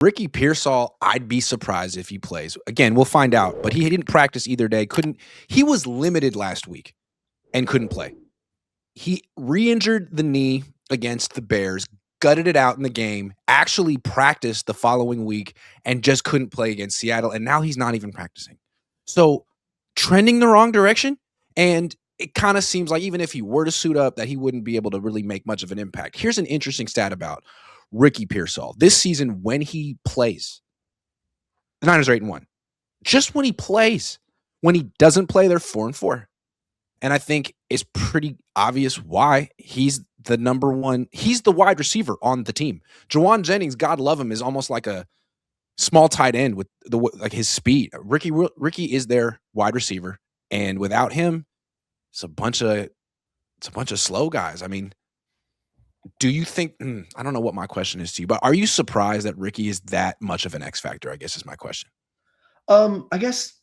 Ricky Pearsall, I'd be surprised if he plays. Again, we'll find out, but he didn't practice either day. He was limited last week and couldn't play. He re-injured the knee against the Bears, gutted it out in the game, actually practiced the following week and just couldn't play against Seattle, and now he's not even practicing. So, trending the wrong direction, and it kind of seems like even if he were to suit up, that he wouldn't be able to really make much of an impact. Here's an interesting stat about Ricky Pearsall. This season, when he plays, the Niners are 8-1. Just when he plays. When he doesn't play, they're 4-4. And I think it's pretty obvious why. He's the number one. He's the wide receiver on the team. Juwan Jennings, God love him, is almost like a small tight end with his speed. Ricky is their wide receiver, and without him, it's a bunch of slow guys. I mean, do you think? I don't know what my question is to you, but are you surprised that Ricky is that much of an X factor? I guess is my question. I guess.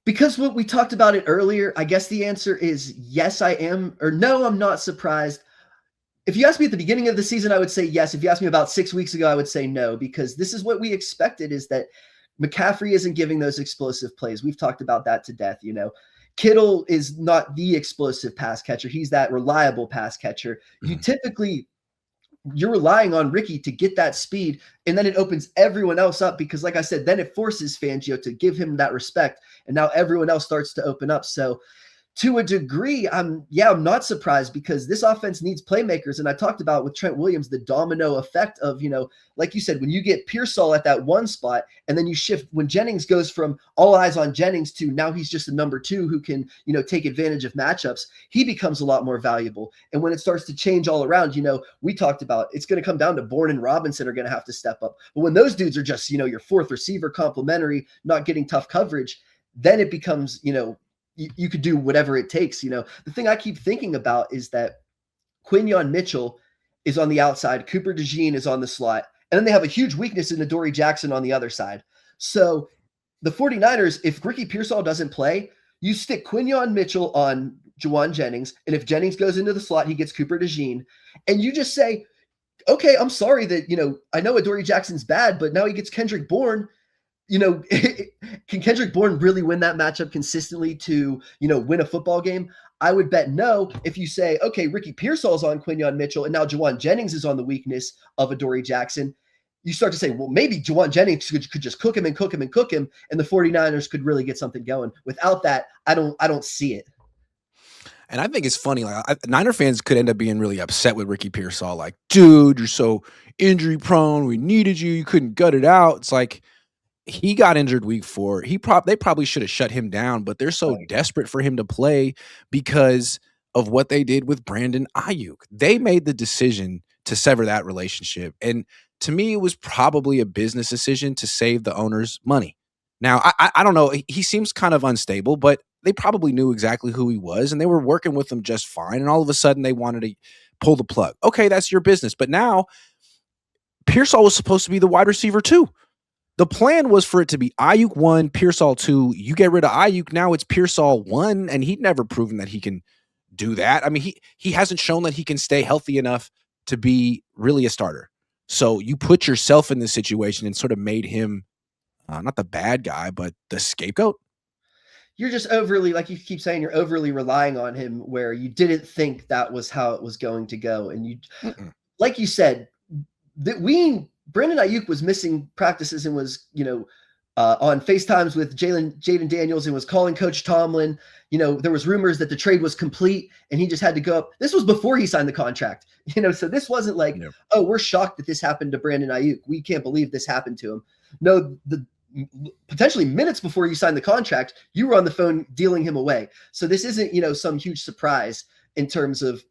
Because what we talked about it earlier, I guess the answer is yes, I am, or no, I'm not surprised. If you asked me at the beginning of the season, I would say yes. If you asked me about 6 weeks ago, I would say no, because this is what we expected, is that McCaffrey isn't giving those explosive plays. We've talked about that to death. Kittle is not the explosive pass catcher. He's that reliable pass catcher. You're relying on Ricky to get that speed, and then it opens everyone else up because, like I said, then it forces Fangio to give him that respect, and now everyone else starts to open up. So to a degree, I'm not surprised because this offense needs playmakers. And I talked about with Trent Williams, the domino effect of, like you said, when you get Pearsall at that one spot and then you shift when Jennings goes from all eyes on Jennings to now he's just a number two who can, take advantage of matchups, he becomes a lot more valuable. And when it starts to change all around, we talked about it's going to come down to Bourne and Robinson are going to have to step up. But when those dudes are just, your fourth receiver, complimentary, not getting tough coverage, then it becomes, you could do whatever it takes. The thing I keep thinking about is that Quinyon Mitchell is on the outside. Cooper DeJean is on the slot. And then they have a huge weakness in Adoree Jackson on the other side. So the 49ers, if Ricky Pearsall doesn't play, you stick Quinyon Mitchell on Juwan Jennings. And if Jennings goes into the slot, he gets Cooper DeJean. And you just say, okay, I'm sorry that, I know Adoree Jackson's bad, but now he gets Kendrick Bourne. Can Kendrick Bourne really win that matchup consistently to, win a football game? I would bet no. If you say, okay, Ricky Pearsall's on Quinyon Mitchell and now Juwan Jennings is on the weakness of Adoree Jackson, you start to say, well, maybe Juwan Jennings could just cook him, and the 49ers could really get something going. Without that, I don't see it. And I think it's funny, Niner fans could end up being really upset with Ricky Pearsall. Like, dude, you're so injury prone. We needed you. You couldn't gut it out. It's like, he got injured week 4. They probably should have shut him down, but they're so desperate for him to play because of what they did with Brandon Ayuk. They made the decision to sever that relationship. And to me, it was probably a business decision to save the owner's money. Now, I don't know. He seems kind of unstable, but they probably knew exactly who he was, and they were working with him just fine. And all of a sudden, they wanted to pull the plug. Okay, that's your business. But now, Pearsall was supposed to be the wide receiver too. The plan was for it to be Ayuk 1, Pearsall 2. You get rid of Ayuk, now it's Pearsall 1, and he'd never proven that he can do that. I mean, he hasn't shown that he can stay healthy enough to be really a starter. So you put yourself in this situation and sort of made him not the bad guy, but the scapegoat. You're just overly, like you keep saying, you're overly relying on him where you didn't think that was how it was going to go. And like you said, Brandon Ayuk was missing practices and was, on FaceTimes with Jaden Daniels and was calling Coach Tomlin. There was rumors that the trade was complete and he just had to go up. This was before he signed the contract, so this wasn't like, oh, we're shocked that this happened to Brandon Ayuk. We can't believe this happened to him. No, potentially minutes before you signed the contract, you were on the phone dealing him away. So this isn't, some huge surprise in terms of,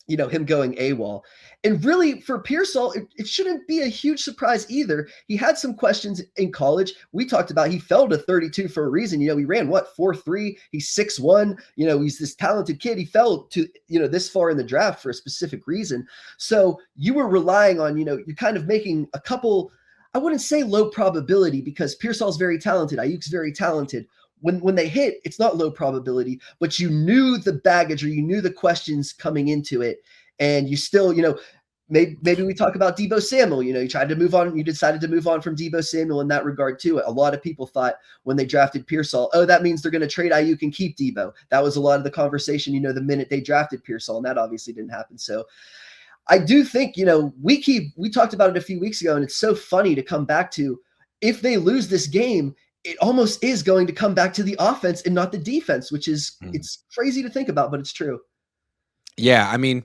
him going AWOL. And really for Pearsall, it shouldn't be a huge surprise either. He had some questions in college. We talked about he fell to 32 for a reason. He ran 4.3. He's 6'1". He's this talented kid. He fell to, this far in the draft for a specific reason. So you were relying on, you're kind of making a couple, I wouldn't say low probability because Pearsall's very talented. Ayuk's very talented. When they hit, it's not low probability, but you knew the baggage or you knew the questions coming into it. And you still, maybe we talk about Deebo Samuel. You tried to move on. You decided to move on from Deebo Samuel in that regard too. A lot of people thought when they drafted Pearsall, oh, that means they're going to trade Ayuk and keep Deebo. That was a lot of the conversation, the minute they drafted Pearsall, and that obviously didn't happen. So I do think, we talked about it a few weeks ago, and it's so funny to come back to. If they lose this game, it almost is going to come back to the offense and not the defense, which is it's crazy to think about, but it's true. Yeah, I mean,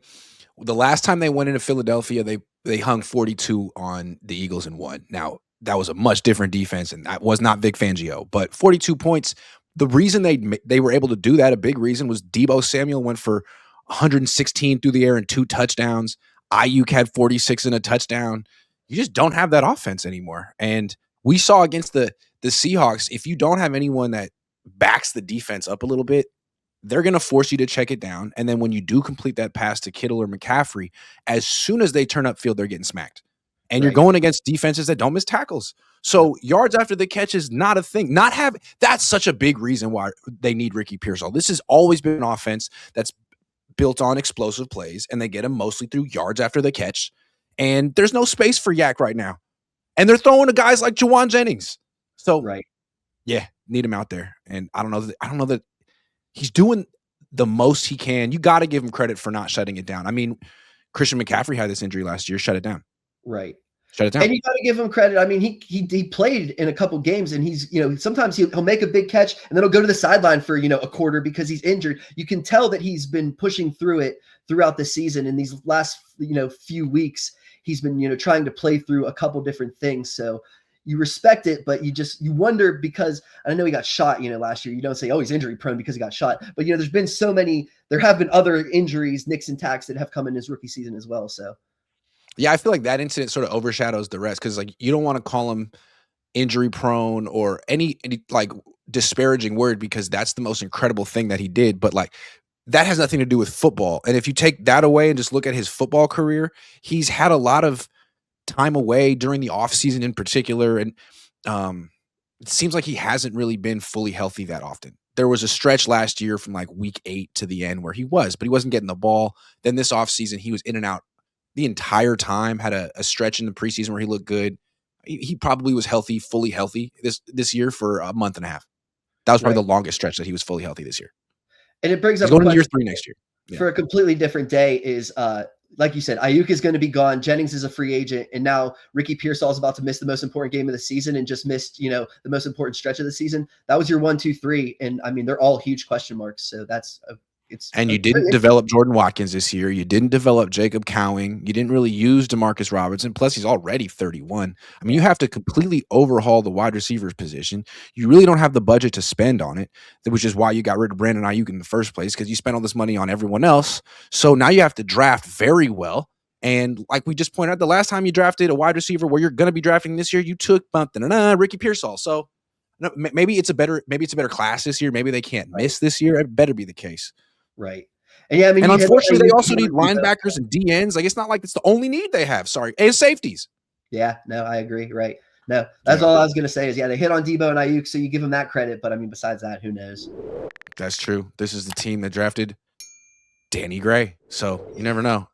the last time they went into Philadelphia, they hung 42 on the Eagles and won. Now, that was a much different defense, and that was not Vic Fangio. But 42 points, the reason they were able to do that, a big reason, was Deebo Samuel went for 116 through the air and 2 touchdowns. Ayuk had 46 and a touchdown. You just don't have that offense anymore. And we saw against the Seahawks, if you don't have anyone that backs the defense up a little bit, they're going to force you to check it down. And then when you do complete that pass to Kittle or McCaffrey, as soon as they turn upfield, they're getting smacked. And you're going against defenses that don't miss tackles. So yards after the catch is not a thing. That's such a big reason why they need Ricky Pearsall. This has always been an offense that's built on explosive plays, and they get them mostly through yards after the catch. And there's no space for Yak right now. And they're throwing to guys like Juwan Jennings. So, yeah, need him out there. And I don't know that he's doing the most he can. You got to give him credit for not shutting it down. I mean, Christian McCaffrey had this injury last year. Shut it down. Right. Shut it down. And you got to give him credit. I mean, he played in a couple games, and he's, sometimes he'll make a big catch and then he'll go to the sideline for, a quarter because he's injured. You can tell that he's been pushing through it throughout the season. In these last, few weeks, he's been, trying to play through a couple different things. So you respect it, but you wonder, because I know he got shot, last year. You don't say, oh, he's injury prone because he got shot. But, there have been other injuries, nicks and tacks, that have come in his rookie season as well. So. Yeah, I feel like that incident sort of overshadows the rest, because you don't want to call him injury prone or any disparaging word, because that's the most incredible thing that he did. But that has nothing to do with football. And if you take that away and just look at his football career, he's had a lot of time away during the offseason in particular. And it seems like he hasn't really been fully healthy that often. There was a stretch last year from week 8 to the end where he was, but he wasn't getting the ball. Then this offseason, he was in and out the entire time. Had a stretch in the preseason where he looked good. He probably was healthy, fully healthy this year for a month and a half. That was probably the longest stretch that he was fully healthy this year. And it brings up going to year 3 next year. Yeah. For a completely different day is, like you said, Ayuk is going to be gone. Jennings is a free agent. And now Ricky Pearsall is about to miss the most important game of the season and just missed, the most important stretch of the season. That was your 1, 2, 3. And I mean, they're all huge question marks. So you didn't develop Jordan Watkins this year. You didn't develop Jacob Cowing. You didn't really use Demarcus Robertson. Plus, he's already 31. I mean, you have to completely overhaul the wide receivers position. You really don't have the budget to spend on it, which is why you got rid of Brandon Ayuk in the first place, because you spent all this money on everyone else. So now you have to draft very well. And like we just pointed out, the last time you drafted a wide receiver where you're going to be drafting this year, you took Ricky Pearsall. So maybe it's a better class this year. Maybe they can't miss this year. It better be the case. Right. And yeah, I mean, and unfortunately, they also need linebackers and DNs. It's not like it's the only need they have. Sorry, and safeties. Yeah, no, I agree. Right. No, that's all I was going to say is, they hit on Deebo and Ayuk, so you give them that credit. But I mean, besides that, who knows? That's true. This is the team that drafted Danny Gray. So you never know.